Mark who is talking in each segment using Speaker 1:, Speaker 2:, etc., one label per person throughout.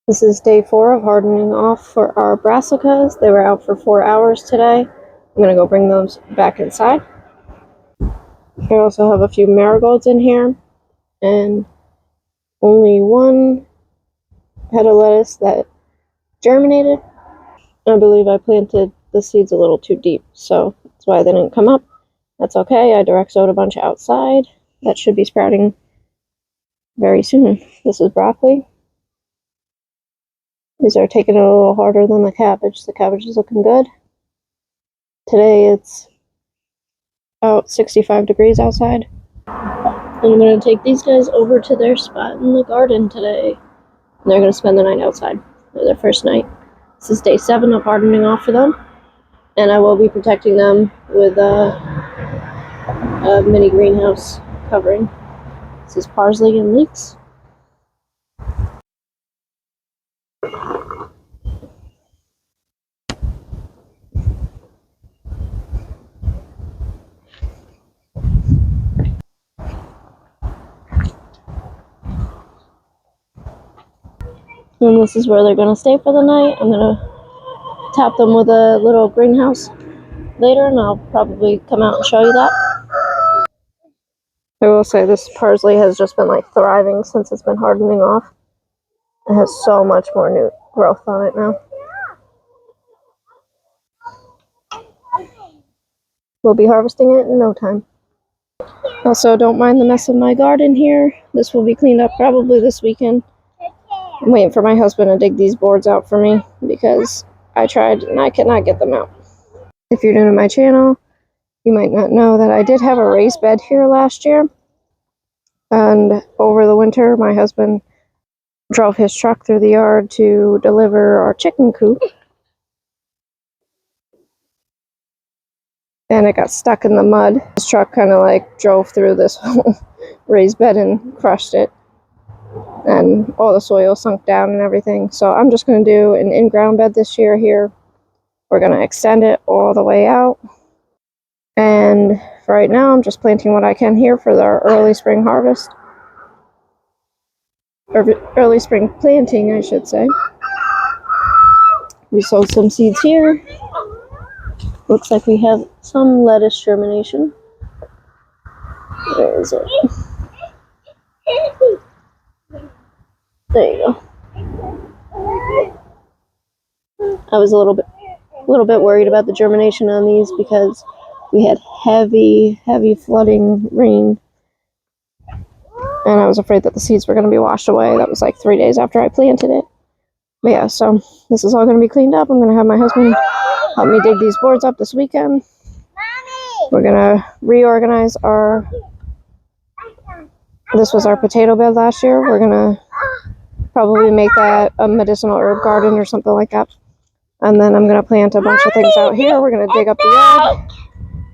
Speaker 1: This is day 4 of hardening off for our brassicas. They were out for 4 hours today. I'm going to go bring those back inside. I also have a few marigolds in here, and only one head of lettuce that germinated. I believe I planted the seeds a little too deep, so that's why they didn't come up. That's okay. I direct sowed a bunch outside. That should be sprouting very soon. This is broccoli. These are taking it a little harder than the cabbage. The cabbage is looking good. Today it's about 65 degrees outside. And I'm going to take these guys over to their spot in the garden today. And they're going to spend the night outside. For their first night. This is day 7 of hardening off for them. And I will be protecting them with a mini greenhouse covering. This is parsley and leeks. And this is where they're going to stay for the night. I'm going to tap them with a little greenhouse later, and I'll probably come out and show you that. I will say this parsley has just been like thriving since it's been hardening off. It has so much more new growth on it now. We'll be harvesting it in no time. Also, don't mind the mess of my garden here. This will be cleaned up probably this weekend. I'm waiting for my husband to dig these boards out for me because I tried and I cannot get them out. If you're new to my channel, you might not know that I did have a raised bed here last year. And over the winter, my husband drove his truck through the yard to deliver our chicken coop. And it got stuck in the mud. His truck kind of like drove through this whole raised bed and crushed it. And all the soil sunk down and everything. So I'm just going to do an in-ground bed this year here. We're going to extend it all the way out. And for right now, I'm just planting what I can here for our early spring harvest. Or early spring planting, I should say. We sowed some seeds here. Looks like we have some lettuce germination. Where is it? There you go. I was a little bit worried about the germination on these because we had heavy flooding rain. And I was afraid that the seeds were going to be washed away. That was like 3 days after I planted it. But yeah, so this is all going to be cleaned up. I'm going to have my husband help me dig these boards up this weekend. We're going to reorganize our... This was our potato bed last year. We're going to probably make that a medicinal herb garden or something like that. And then I'm going to plant a bunch of things out here. We're going to dig up the yard.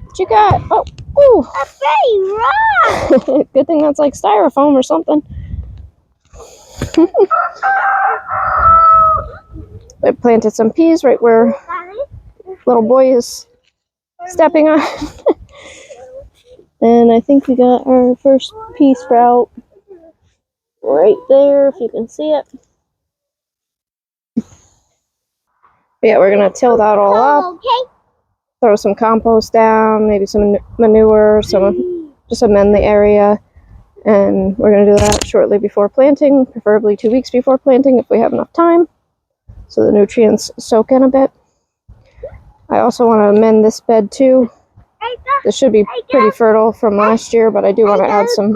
Speaker 1: What you got? Oh, ooh. Good thing that's like styrofoam or something. I planted some peas right where little boy is stepping on. And I think we got our first pea sprout right there, if you can see it. But yeah, we're going to till that all up. Throw some compost down, maybe some manure, just amend the area. And we're going to do that shortly before planting, preferably 2 weeks before planting if we have enough time, so the nutrients soak in a bit. I also want to amend this bed too. This should be pretty fertile from last year, but I do want to add some.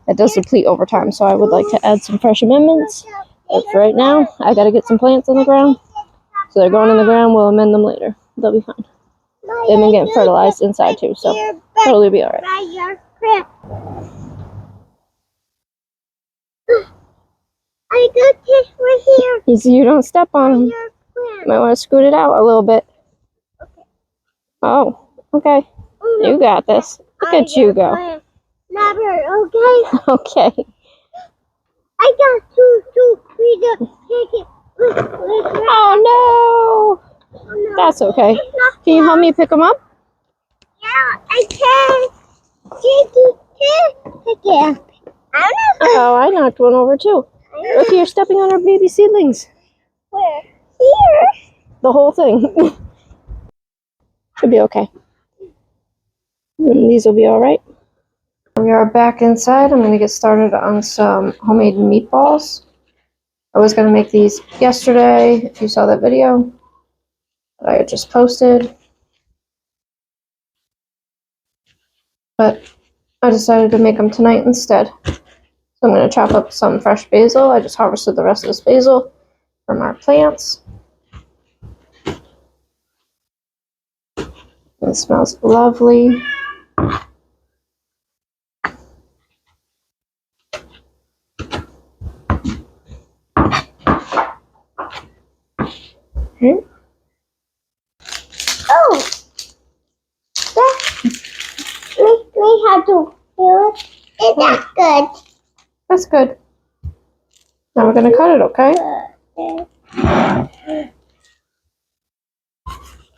Speaker 1: It does deplete over time, so I would like to add some fresh amendments. But for right now, I got to get some plants in the ground. So they're going in the ground, we'll amend them later. They'll be fine. They've been getting fertilized inside too, so totally be alright.
Speaker 2: I got this right here.
Speaker 1: You don't step on them. You might want to scoot it out a little bit.
Speaker 2: Okay.
Speaker 1: Oh, okay. You got this. Look at you go.
Speaker 2: Never, okay?
Speaker 1: Okay.
Speaker 2: I got two, three, take it.
Speaker 1: Oh no! That's okay. Can you help me pick them up?
Speaker 2: Yeah, I can. Take it.
Speaker 1: Oh, I knocked one over too. Look, you're stepping on our baby seedlings.
Speaker 2: Where? Here.
Speaker 1: The whole thing. Should be okay. And these will be alright. We are back inside. I'm going to get started on some homemade meatballs. I was going to make these yesterday, if you saw that video that I had just posted. But I decided to make them tonight instead. So I'm going to chop up some fresh basil. I just harvested the rest of this basil from our plants. It smells lovely. Okay.
Speaker 2: Oh, we have to do it. Is that good?
Speaker 1: That's good. Now we're going to cut it, okay?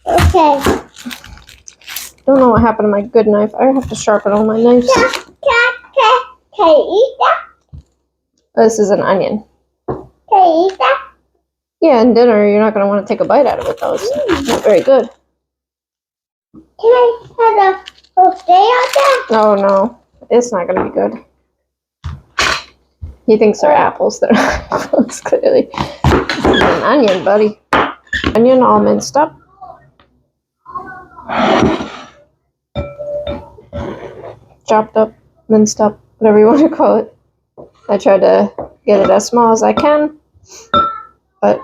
Speaker 2: Okay.
Speaker 1: Don't know what happened to my good knife. I have to sharpen all my knives.
Speaker 2: Can you eat that?
Speaker 1: This is an onion.
Speaker 2: Can you eat that?
Speaker 1: Yeah, in dinner, you're not going to want to take a bite out of it, though. It's not very good.
Speaker 2: Can I have a whole stay on that?
Speaker 1: Oh, no. It's not going to be good. He thinks they're apples. They're not apples, clearly. It's an onion, buddy. Onion all minced up. Chopped up, minced up, whatever you want to call it. I tried to get it as small as I can, but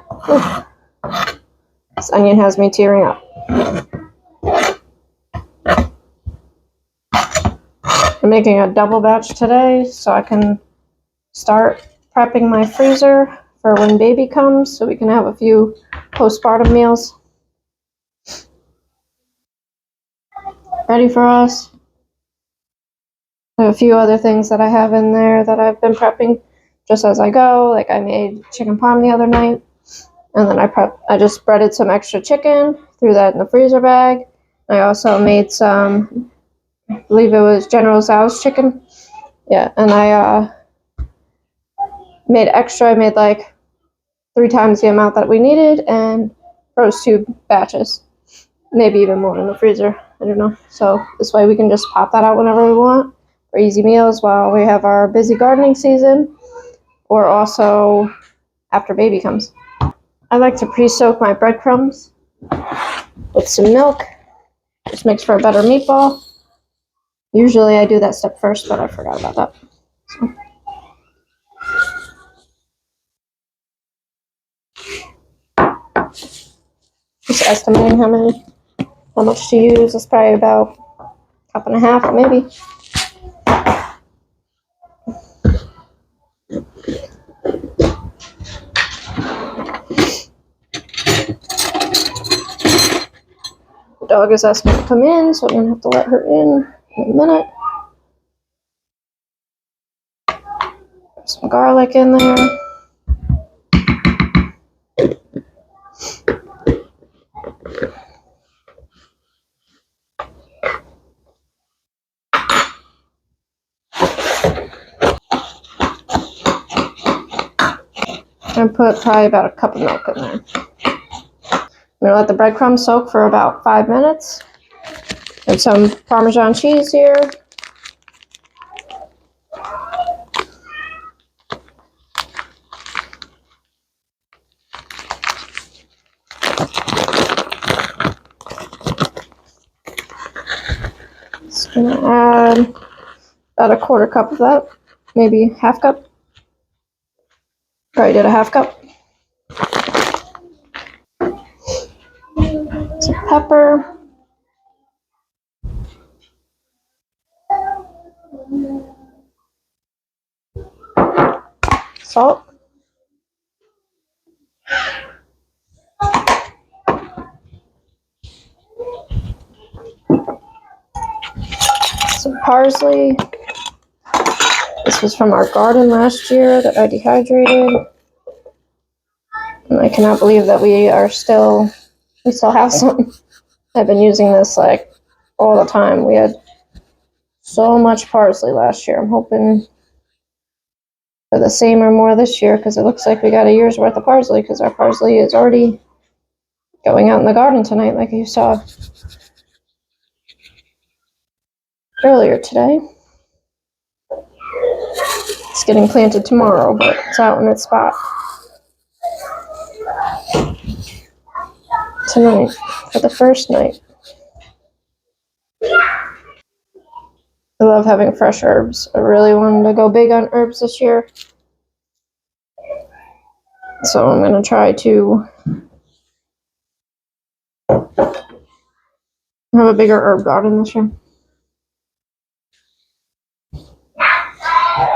Speaker 1: this onion has me tearing up. I'm making a double batch today so I can start prepping my freezer for when baby comes so we can have a few postpartum meals ready for us. I have a few other things that I have in there that I've been prepping just as I go. Like I made chicken parm the other night, and then I just breaded some extra chicken, threw that in the freezer bag. I also made some, I believe it was General Tso's chicken. Yeah, and I made extra. I made like 3 times the amount that we needed and froze 2 batches, maybe even more in the freezer. I don't know. So this way we can just pop that out whenever we want for easy meals while we have our busy gardening season, or also after baby comes. I like to pre-soak my breadcrumbs with some milk. Just makes for a better meatball. Usually I do that step first, but I forgot about that. Just estimating how much to use. It's probably about a cup and a half, maybe. The dog is asking to come in, so I'm gonna have to let her in a minute. Put some garlic in there. And put probably about a cup of milk in there. I'm gonna let the breadcrumbs soak for about 5 minutes. Add some Parmesan cheese here. Just gonna add about a 1/4 cup of that, maybe half cup. Probably did a half cup. Some pepper. Salt. Some parsley. This was from our garden last year that I dehydrated. And I cannot believe that we still have some. I've been using this like all the time. We had so much parsley last year. I'm hoping for the same or more this year, because it looks like we got a year's worth of parsley, because our parsley is already going out in the garden tonight, like you saw earlier today. It's getting planted tomorrow, but it's out in its spot tonight for the first night. I love having fresh herbs. I really wanted to go big on herbs this year, so I'm going to try to have a bigger herb garden this year.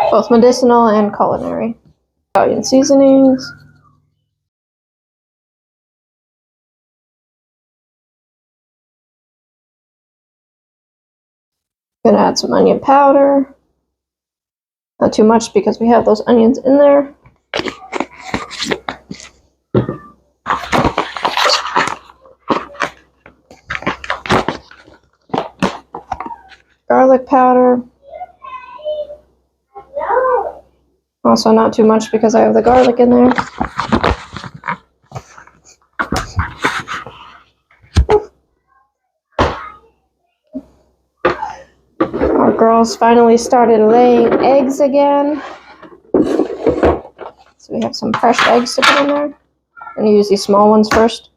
Speaker 1: Both medicinal and culinary. Italian seasonings. Gonna add some onion powder. Not too much because we have those onions in there. Garlic powder. Also not too much because I have the garlic in there. Our girls finally started laying eggs again. So we have some fresh eggs to put in there. I'm going to use these small ones first.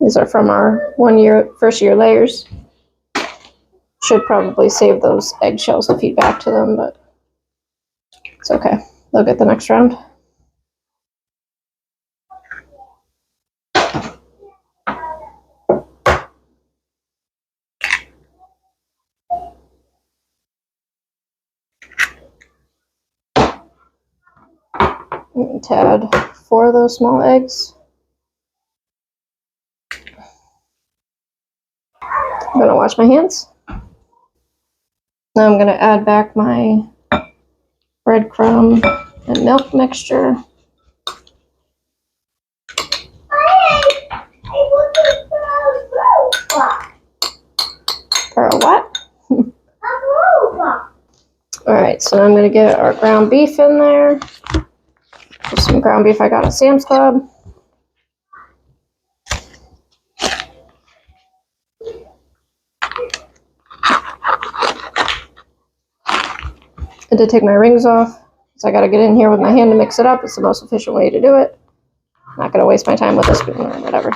Speaker 1: These are from our first year layers. Should probably save those eggshells to feed back to them, but it's okay. They'll get the next round. To add 4 of those small eggs. I'm gonna wash my hands. Now I'm gonna add back my breadcrumb and milk mixture. For a what? Alright, so I'm gonna get our ground beef in there. There's some ground beef I got at Sam's Club. I did take my rings off, so I gotta get in here with my hand to mix it up. It's the most efficient way to do it. I'm not gonna waste my time with a spoon or whatever.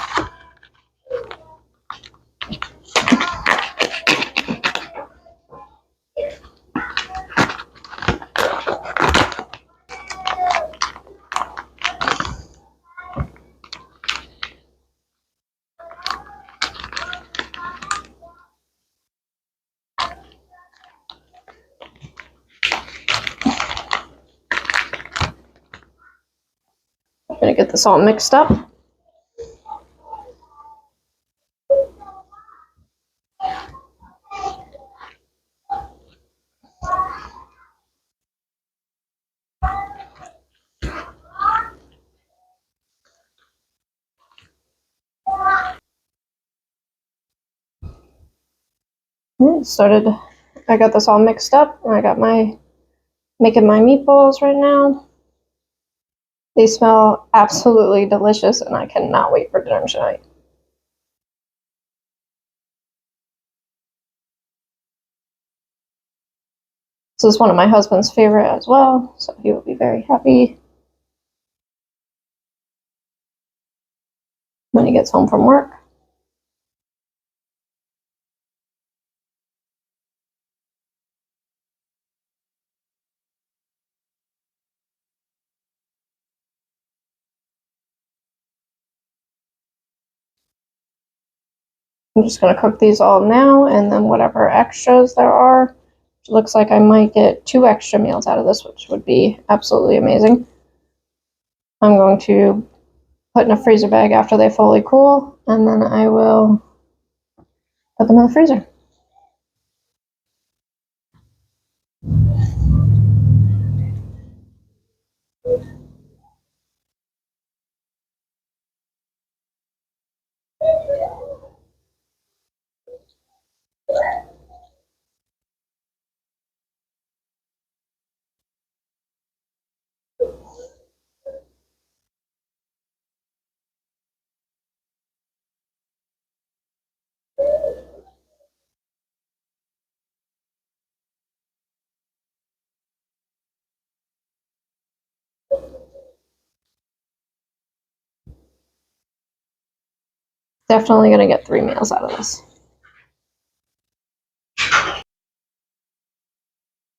Speaker 1: I'm gonna get this all mixed up. I got this all mixed up, and I got making my meatballs right now. They smell absolutely delicious, and I cannot wait for dinner tonight. This is one of my husband's favorite as well, so he will be very happy when he gets home from work. I'm just going to cook these all now, and then whatever extras there are. It looks like I might get 2 extra meals out of this, which would be absolutely amazing. I'm going to put in a freezer bag after they fully cool, and then I will put them in the freezer. Definitely gonna get 3 meals out of this.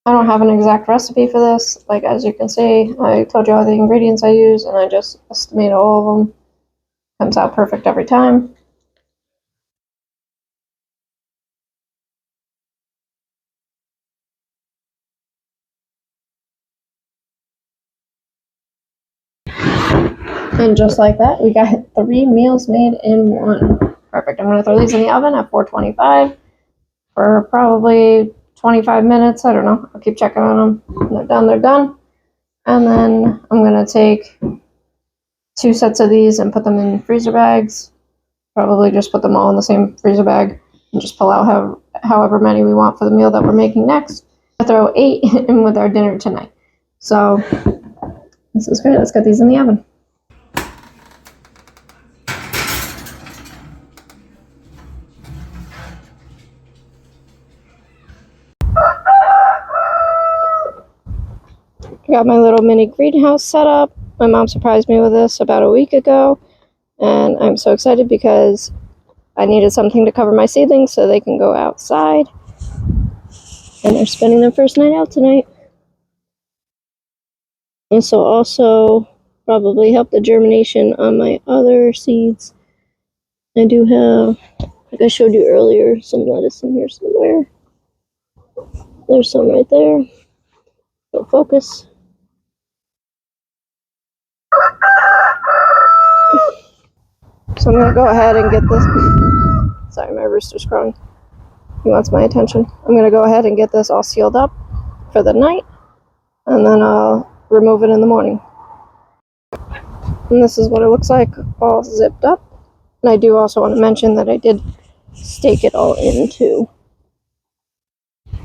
Speaker 1: I don't have an exact recipe for this. Like, as you can see, I told you all the ingredients I use, and I just estimate all of them. Comes out perfect every time. And just like that, we got 3 meals made in one. Perfect. I'm gonna throw these in the oven at 425 for probably 25 minutes. I don't know. I'll keep checking on them. When they're done, they're done. And then I'm gonna take 2 sets of these and put them in freezer bags. Probably just put them all in the same freezer bag and just pull out however many we want for the meal that we're making next. I throw 8 in with our dinner tonight. So this is great. Let's get these in the oven. I got my little mini greenhouse set up. My mom surprised me with this about a week ago, and I'm so excited because I needed something to cover my seedlings so they can go outside. And they're spending their first night out tonight. This will also probably help the germination on my other seeds. I do have, like I showed you earlier, some lettuce in here somewhere. There's some right there. Go focus. So I'm gonna go ahead and get this. Sorry, my rooster's crowing. He wants my attention. I'm gonna go ahead and get this all sealed up for the night, and then I'll remove it in the morning. And this is what it looks like, all zipped up. And I do also want to mention that I did stake it all in too.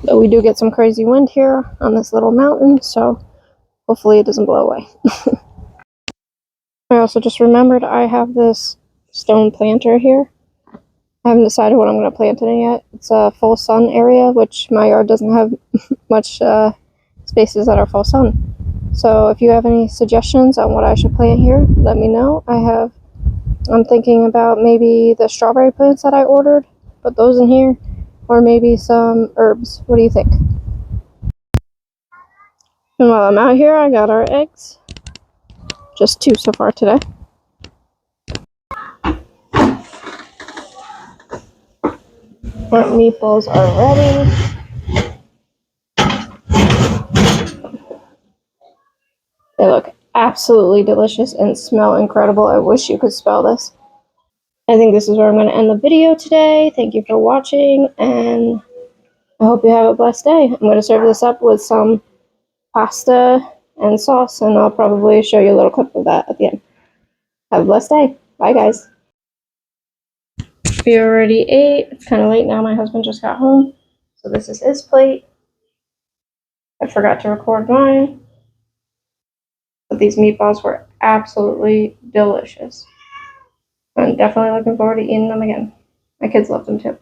Speaker 1: But we do get some crazy wind here on this little mountain, so hopefully it doesn't blow away. I also just remembered I have this stone planter here. I haven't decided what I'm going to plant in it yet. It's a full sun area, which my yard doesn't have much spaces that are full sun. So if you have any suggestions on what I should plant here, let me know. I'm thinking about maybe the strawberry plants that I ordered, put those in here, or maybe some herbs. What do you think? And while I'm out here, I got our eggs. Just 2 so far today. Our meatballs are ready. They look absolutely delicious and smell incredible. I wish you could smell this. I think this is where I'm going to end the video today. Thank you for watching, and I hope you have a blessed day. I'm going to serve this up with some pasta and sauce, and I'll probably show you a little clip of that at the end. Have a blessed day. Bye, guys. We already ate. It's kind of late now. My husband just got home, so this is his plate. I forgot to record mine, but these meatballs were absolutely delicious. I'm definitely looking forward to eating them again. My kids love them too.